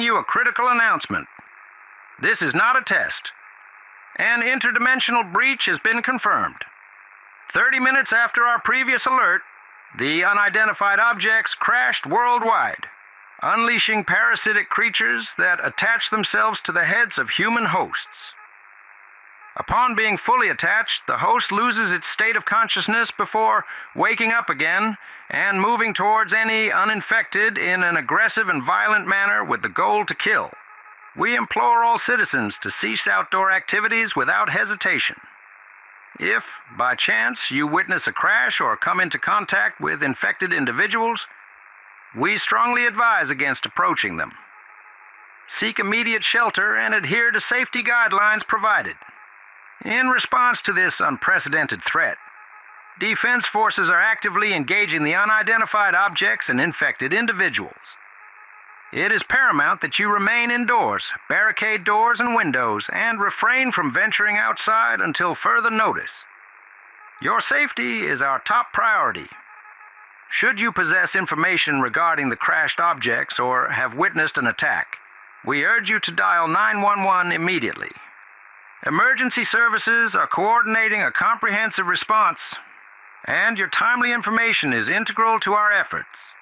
bring you a critical announcement. This is not a test. An interdimensional breach has been confirmed. 30 minutes after our previous alert, the unidentified objects crashed worldwide, unleashing parasitic creatures that attach themselves to the heads of human hosts. Upon being fully attached, the host loses its state of consciousness before waking up again and moving towards any uninfected in an aggressive and violent manner with the goal to kill. We implore all citizens to cease outdoor activities without hesitation. If, by chance, you witness a crash or come into contact with infected individuals, we strongly advise against approaching them. Seek immediate shelter and adhere to safety guidelines provided. In response to this unprecedented threat, defense forces are actively engaging the unidentified objects and infected individuals. It is paramount that you remain indoors, barricade doors and windows, and refrain from venturing outside until further notice. Your safety is our top priority. Should you possess information regarding the crashed objects or have witnessed an attack, we urge you to dial 911 immediately. Emergency services are coordinating a comprehensive response, and your timely information is integral to our efforts.